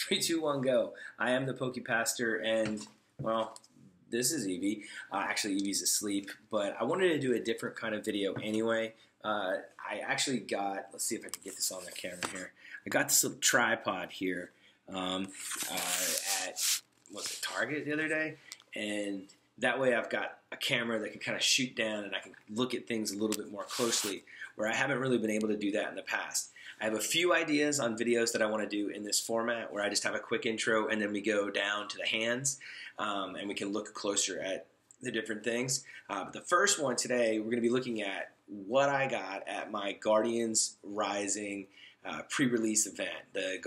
3, 2, 1, go. I am the PokePastor, and, well, this is Eevee. Actually, Eevee's asleep, but I wanted to do a different kind of video anyway. I actually got, let's see if I can get this on the camera here. I got this little tripod here at, was it Target the other day? And that way I've got a camera that can kind of shoot down and I can look at things a little bit more closely, where I haven't really been able to do that in the past. I have a few ideas on videos that I want to do in this format, where I just have a quick intro and then we go down to the hands and we can look closer at the different things. But the first one today, we're going to be looking at what I got at my Guardians Rising pre-release event, the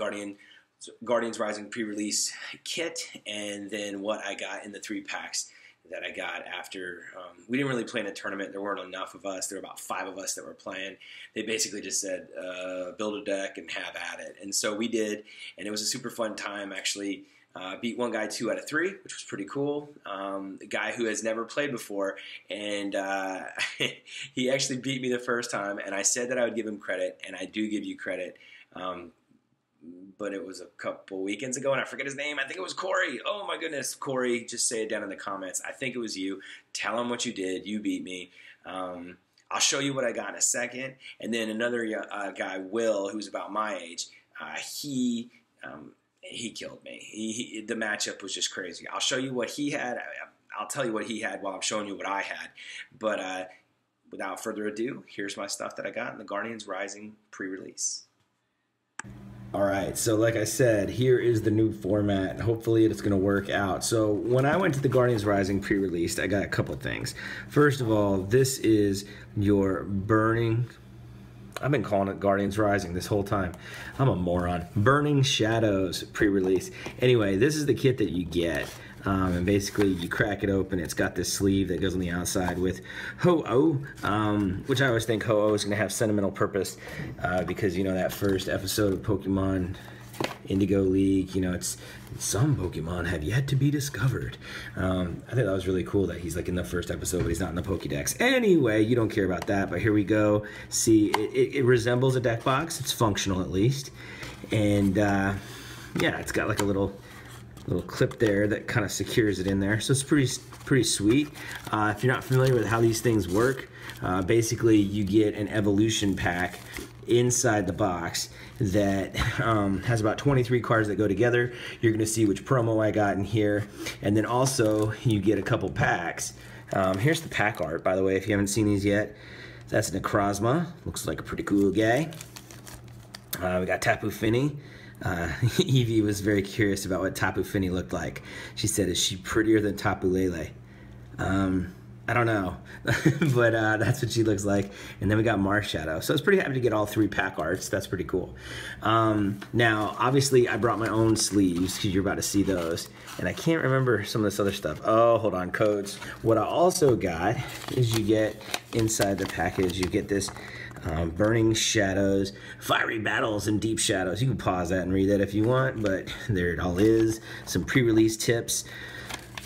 Guardians Rising pre-release kit, and then what I got in the 3 packs that I got after. We didn't really play in a tournament. There weren't enough of us. There were about 5 of us that were playing. They basically just said, build a deck and have at it. And so we did, and it was a super fun time, actually. Beat one guy 2 out of 3, which was pretty cool. A guy who has never played before, and he actually beat me the first time, and I said that I would give him credit, and I do give you credit. But it was a couple weekends ago, and I forget his name. I think it was Corey. Oh, my goodness. Corey, just say it down in the comments. I think it was you. Tell him what you did. You beat me. I'll show you what I got in a second. And then another guy, Will, who's about my age, he killed me. The matchup was just crazy. I'll show you what he had. I'll tell you what he had while I'm showing you what I had. But without further ado, here's my stuff that I got in the Guardians Rising pre-release. Alright, so like I said, here is the new format. Hopefully it's going to work out. So when I went to the Guardians Rising pre-released, I got a couple things. First of all, this is your Burning... I've been calling it Guardians Rising this whole time. I'm a moron. Burning Shadows pre-release. Anyway, this is the kit that you get. And basically you crack it open. It's got this sleeve that goes on the outside with Ho-Oh, which I always think Ho-Oh is going to have sentimental purpose because, you know, that first episode of Pokemon Indigo League, you know, it's some Pokemon have yet to be discovered. I think that was really cool that he's like in the first episode, but he's not in the Pokédex. Anyway, you don't care about that, but here we go. See, it resembles a deck box. It's functional at least. And yeah, it's got like a little clip there that kind of secures it in there, so it's pretty sweet. If you're not familiar with how these things work, basically you get an evolution pack inside the box that has about 23 cards that go together. You're going to see which promo I got in here, and then also you get a couple packs. Here's the pack art, by the way, if you haven't seen these yet. That's Necrozma, looks like a pretty cool guy. We got Tapu Fini. Eevee was very curious about what Tapu Fini looked like. She said, is she prettier than Tapu Lele? I don't know, but that's what she looks like. And then we got Marshadow. So I was pretty happy to get all 3 pack arts. That's pretty cool. Now, obviously, I brought my own sleeves because you're about to see those. And I can't remember some of this other stuff. Oh, hold on, codes. What I also got is you get inside the package, you get this Burning Shadows, Fiery Battles, and Deep Shadows. You can pause that and read that if you want, but there it all is. Some pre-release tips.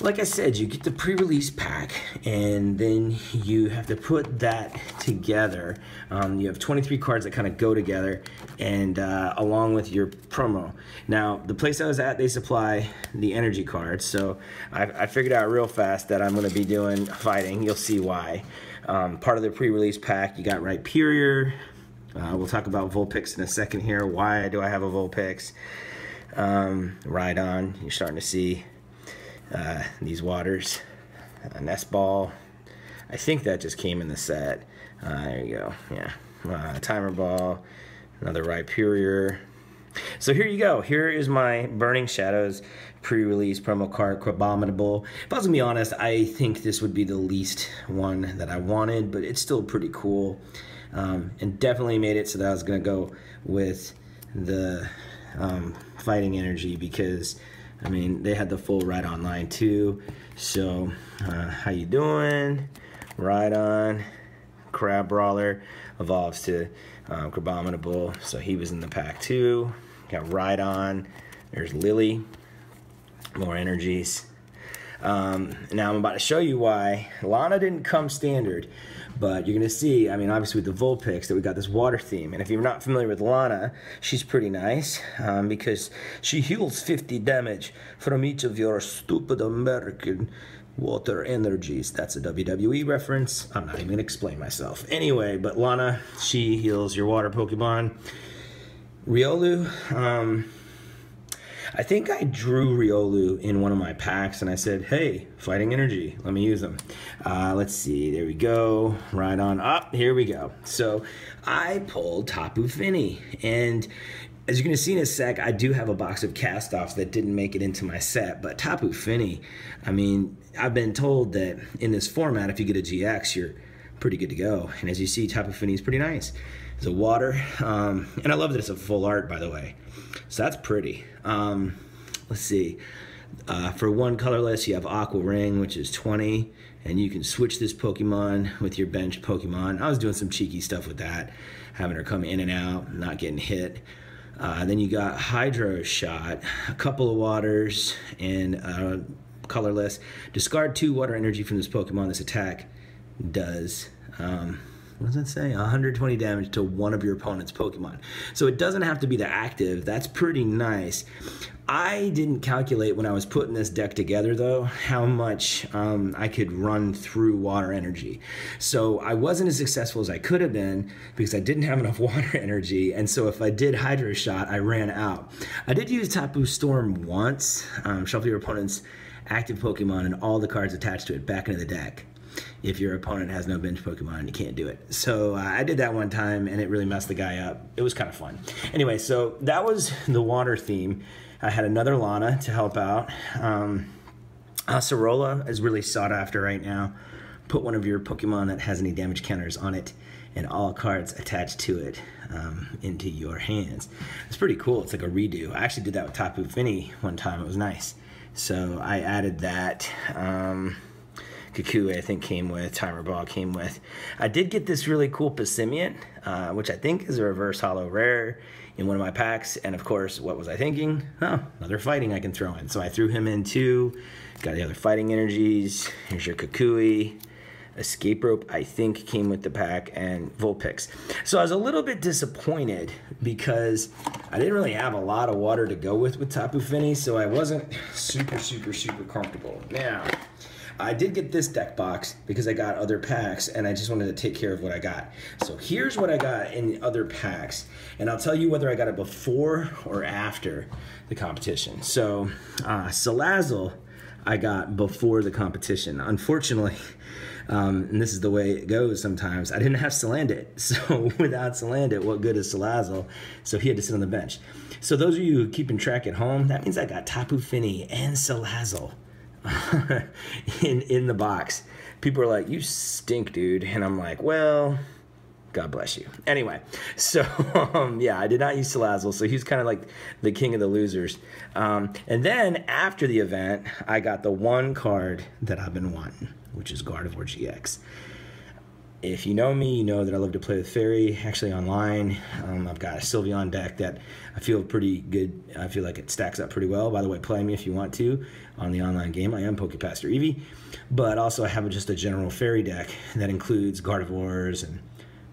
Like I said, you get the pre-release pack, and then you have to put that together. You have 23 cards that kind of go together, and along with your promo. Now, the place I was at, they supply the energy cards, so I figured out real fast that I'm going to be doing fighting. You'll see why. Part of the pre-release pack, you got Rhyperior. We'll talk about Vulpix in a second here. Why do I have a Vulpix? Rhydon, you're starting to see these waters. Nest Ball. I think that just came in the set. There you go. Yeah. Timer Ball. Another Rhyperior. So here you go. Here is my Burning Shadows pre-release promo card, Crabominable. If I was gonna be honest, I think this would be the least one that I wanted, but it's still pretty cool. And definitely made it so that I was gonna go with the Fighting Energy because, I mean, they had the full Rhydon line too. So, how you doing? Rhydon, Crab Brawler, evolves to Crabominable, so he was in the pack too. Got Rhydon, there's Lily, more energies. Now I'm about to show you why Lana didn't come standard, but you're gonna see, I mean, obviously with the Vulpix, that we got this water theme. And if you're not familiar with Lana, she's pretty nice because she heals 50 damage from each of your stupid American water energies. That's a WWE reference. I'm not even gonna explain myself. Anyway, but Lana, she heals your water Pokemon. Riolu, I think I drew Riolu in one of my packs and I said, hey, fighting energy, let me use them. Let's see, there we go, right on up, here we go. So I pulled Tapu Fini, and as you're gonna see in a sec, I do have a box of cast-offs that didn't make it into my set, but Tapu Fini, I mean, I've been told that in this format, if you get a GX, you're pretty good to go. And as you see, Tapu Fini is pretty nice. It's a water, and I love that it's a full art, by the way. So that's pretty. Let's see. For one colorless, you have Aqua Ring, which is 20, and you can switch this Pokemon with your bench Pokemon. I was doing some cheeky stuff with that, having her come in and out, not getting hit. Then you got Hydro Shot, a couple of waters, and colorless. Discard 2 water energy from this Pokemon. This attack does, what does it say? 120 damage to one of your opponent's Pokemon. So it doesn't have to be the active. That's pretty nice. I didn't calculate when I was putting this deck together, though, how much I could run through water energy. So I wasn't as successful as I could have been because I didn't have enough water energy. And so if I did Hydro Shot, I ran out. I did use Tapu Storm once. Shuffle your opponent's active Pokemon and all the cards attached to it back into the deck. If your opponent has no bench Pokemon, you can't do it. So I did that one time, and it really messed the guy up. It was kind of fun. Anyway, so that was the water theme. I had another Lana to help out. Acerola is really sought after right now. Put one of your Pokemon that has any damage counters on it and all cards attached to it into your hands. It's pretty cool. It's like a redo. I actually did that with Tapu Fini one time. It was nice. So I added that. Kukui, I think, came with. Timer Ball came with. I did get this really cool Passimian, which I think is a reverse holo rare in one of my packs. And of course, what was I thinking? Oh, another fighting I can throw in. So I threw him in too. Got the other fighting energies. Here's your Kukui. Escape Rope, I think, came with the pack, and Vulpix. So I was a little bit disappointed because I didn't really have a lot of water to go with Tapu Fini, so I wasn't super comfortable. Now, I did get this deck box because I got other packs and I just wanted to take care of what I got. So here's what I got in the other packs, and I'll tell you whether I got it before or after the competition. So Salazzle I got before the competition. Unfortunately, and this is the way it goes sometimes, I didn't have Salandit. So without Salandit, what good is Salazzle? So he had to sit on the bench. So those of you keeping track at home, that means I got Tapu Fini and Salazzle in the box. People are like, you stink, dude. And I'm like, well, God bless you. Anyway, so yeah, I did not use Salazzle, so he's kind of like the king of the losers. And then after the event, I got the one card that I've been wanting, which is Gardevoir GX. If you know me, you know that I love to play with Fairy, actually online. I've got a Sylveon deck that I feel pretty good. I feel like it stacks up pretty well. By the way, play me if you want to on the online game. I am PokePastor Eevee. But also I have just a general Fairy deck that includes Gardevoirs and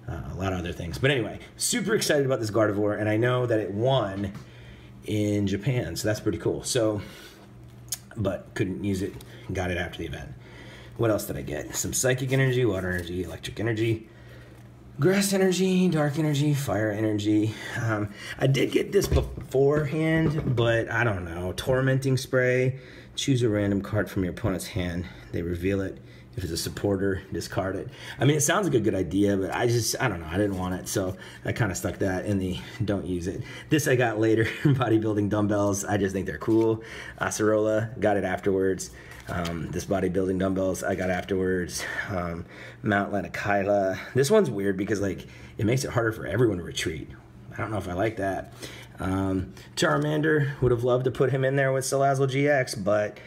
a lot of other things. But anyway, super excited about this Gardevoir, and I know that it won in Japan, so that's pretty cool. So, but couldn't use it, got it after the event. What else did I get? Some Psychic Energy, Water Energy, Electric Energy, Grass Energy, Dark Energy, Fire Energy. I did get this beforehand, but I don't know. Tormenting Spray. Choose a random card from your opponent's hand. They reveal it. If it's a supporter, discard it. I mean, it sounds like a good idea, but I don't know. I didn't want it, so I kind of stuck that in the don't use it. This I got later, bodybuilding dumbbells. I just think they're cool. Acerola, got it afterwards. This bodybuilding dumbbells I got afterwards. Mount Lanakaila. This one's weird because like it makes it harder for everyone to retreat. I don't know if I like that. Charmander, would have loved to put him in there with Salazzle GX, but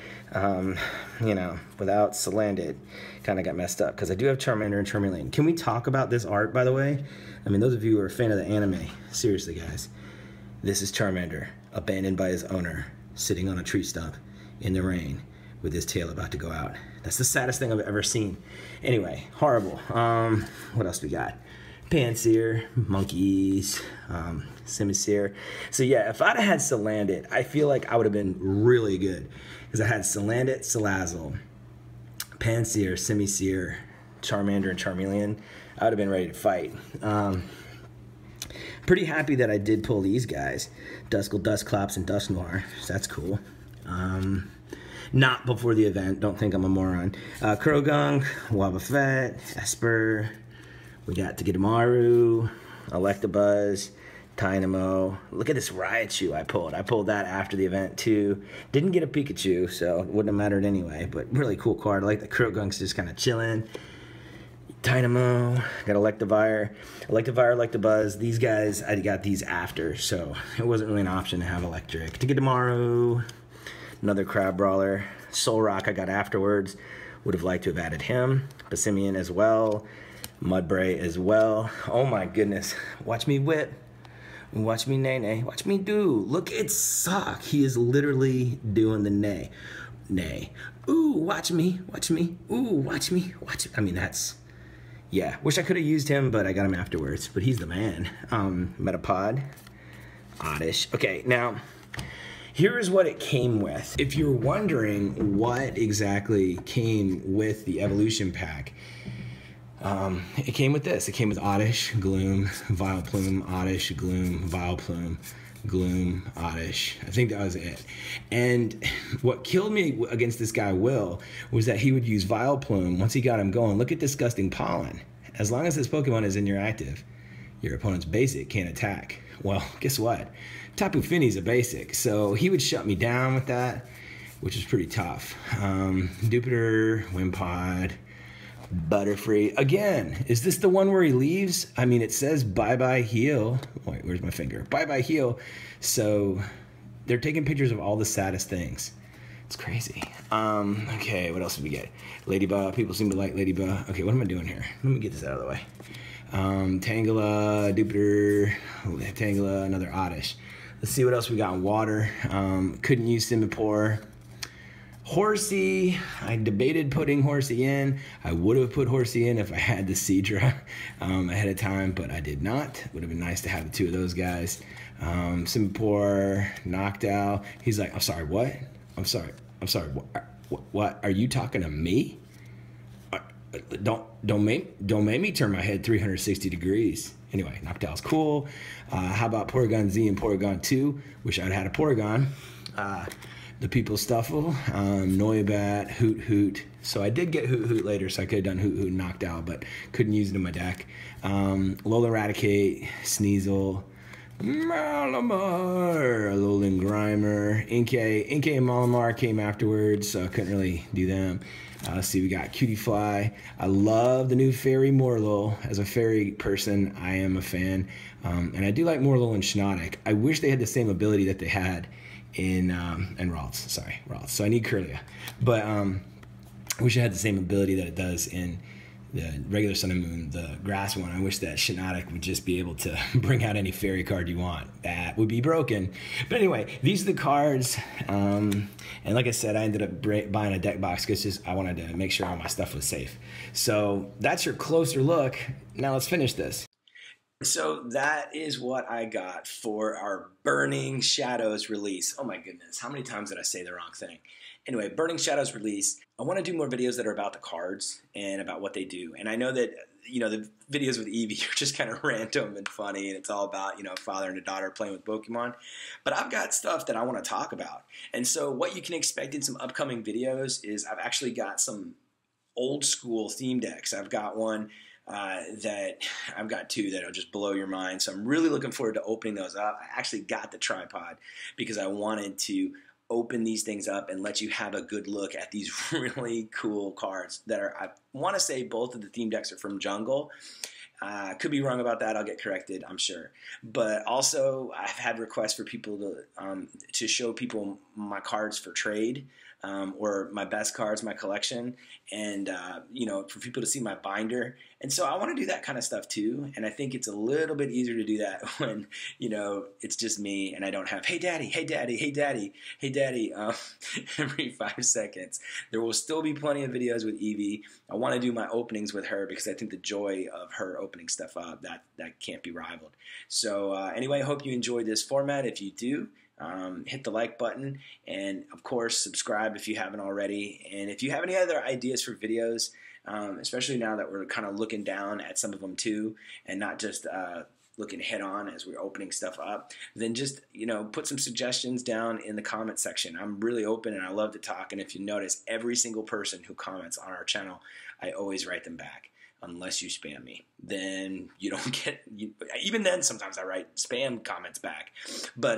you know, without Salandit, kind of got messed up because I do have Charmander and Charmeleon. Can we talk about this art, by the way? I mean, those of you who are a fan of the anime, seriously, guys, this is Charmander abandoned by his owner, sitting on a tree stump in the rain, with his tail about to go out. That's the saddest thing I've ever seen. Anyway, horrible. What else we got? Panseer, monkeys, Simisear. So yeah, if I'd have had Salandit, I feel like I would have been really good. Because I had Salandit, Salazzle, Panseer, Simisear, Charmander, and Charmeleon. I would have been ready to fight. Pretty happy that I did pull these guys. Duskull, Dusclops, and Dusknoir. So that's cool. Not before the event. Don't think I'm a moron. Krogunk, Wobbuffet, Esper. We got Togedemaru, Electabuzz, Dynamo. Look at this Raichu I pulled. I pulled that after the event too. Didn't get a Pikachu, so it wouldn't have mattered anyway. But really cool card. I like the Krogunk's just kind of chilling. Dynamo, got Electivire, Electabuzz. These guys, I got these after, so it wasn't really an option to have Electric. Togedemaru, another Crab Brawler. Solrock I got afterwards. Would have liked to have added him. Passimian as well. Mudbray as well. Oh my goodness. Watch me whip. Watch me nay-nay. Watch me do. Look at Sock. He is literally doing the nay. Nay. Ooh, watch me. Watch me. Ooh, watch me. Watch me. I mean, that's... Yeah. Wish I could have used him, but I got him afterwards. But he's the man. Metapod. Oddish. Okay, now... Here is what it came with. If you're wondering what exactly came with the evolution pack, it came with this. It came with Oddish, Gloom, Vileplume, Oddish, Gloom, Vileplume, Gloom, Oddish. I think that was it. And what killed me against this guy, Will, was that he would use Vileplume once he got him going. Look at Disgusting Pollen. As long as this Pokemon is in your active, your opponent's basic can't attack. Well, guess what? Tapu Fini's a basic, so he would shut me down with that, which is pretty tough. Dupitor, Wimpod, Butterfree. Again, is this the one where he leaves? I mean, it says bye-bye heal. Wait, where's my finger? Bye-bye heal. So they're taking pictures of all the saddest things. It's crazy. Okay, what else did we get? Ladybug. People seem to like Ladybug. Okay, what am I doing here? Let me get this out of the way. Tangela, Dupitor, Tangela, another Oddish. Let's see what else we got in water. Couldn't use Simipour. Horsey, I debated putting Horsey in. I would have put Horsey in if I had the Seadra ahead of time, but I did not. Would have been nice to have the two of those guys. Simipour, knocked out. He's like, I'm sorry, what? I'm sorry, what? Are you talking to me? Don't make me turn my head 360 degrees. Anyway, Noctowl's cool. How about Porygon Z and Porygon 2? Wish I'd had a Porygon. The People's Stuffle, Noibat, Hoot Hoot. So I did get Hoot Hoot later, so I could have done Hoot Hoot and Noctowl, but couldn't use it in my deck. Lola Raticate, Sneasel, Malamar, Alolan Grimer, Inkay and Malamar came afterwards, so I couldn't really do them. Let's see, we got Cutie Fly. I love the new Fairy Morlul. As a fairy person, I am a fan. And I do like Morlul and Schnotic. I wish they had the same ability that they had in Ralts. Sorry, Ralts. So I need Curlia. But I wish it had the same ability that it does in the regular Sun and Moon, the grass one. I wish that Shiinotic would just be able to bring out any fairy card you want. That would be broken. But anyway, these are the cards. And like I said, I ended up buying a deck box because I wanted to make sure all my stuff was safe. So that's your closer look. Now let's finish this. So that is what I got for our Burning Shadows release. Oh my goodness, how many times did I say the wrong thing? Anyway, Burning Shadows release. I want to do more videos that are about the cards and about what they do. And I know that, you know, the videos with Eevee are just kind of random and funny, and it's all about, you know, father and a daughter playing with Pokemon. But I've got stuff that I want to talk about. And so what you can expect in some upcoming videos is I've actually got some old school theme decks. I've got one that I've got two that'll just blow your mind. So I'm really looking forward to opening those up. I actually got the tripod because I wanted to open these things up and let you have a good look at these really cool cards that are, I want to say both of the theme decks are from Jungle. Could be wrong about that. I'll get corrected, I'm sure. But also, I've had requests for people to show people my cards for trade. or my best cards, my collection, and for people to see my binder. And so I want to do that kind of stuff too. And I think it's a little bit easier to do that when it's just me and I don't have hey daddy, hey daddy, hey daddy, hey daddy every 5 seconds. There will still be plenty of videos with Eevee. I want to do my openings with her because I think the joy of her opening stuff up that can't be rivaled. So anyway, I hope you enjoyed this format. If you do, hit the like button, and of course subscribe if you haven't already. And if you have any other ideas for videos, especially now that we're kind of looking down at some of them too, and not just looking head on as we're opening stuff up, then just put some suggestions down in the comment section. I'm really open and I love to talk. And if you notice, every single person who comments on our channel, I always write them back. Unless you spam me, then you don't get, even then sometimes I write spam comments back. But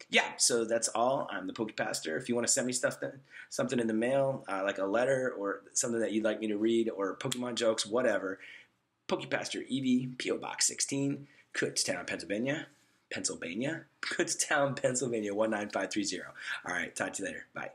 yeah, so that's all. I'm the PokePastor. If you want to send me something in the mail, like a letter or something that you'd like me to read, or Pokemon jokes, whatever, PokePastor Eevee, P.O. Box 16, Kutztown, Pennsylvania. Kutztown, Pennsylvania, 19530. All right, talk to you later. Bye.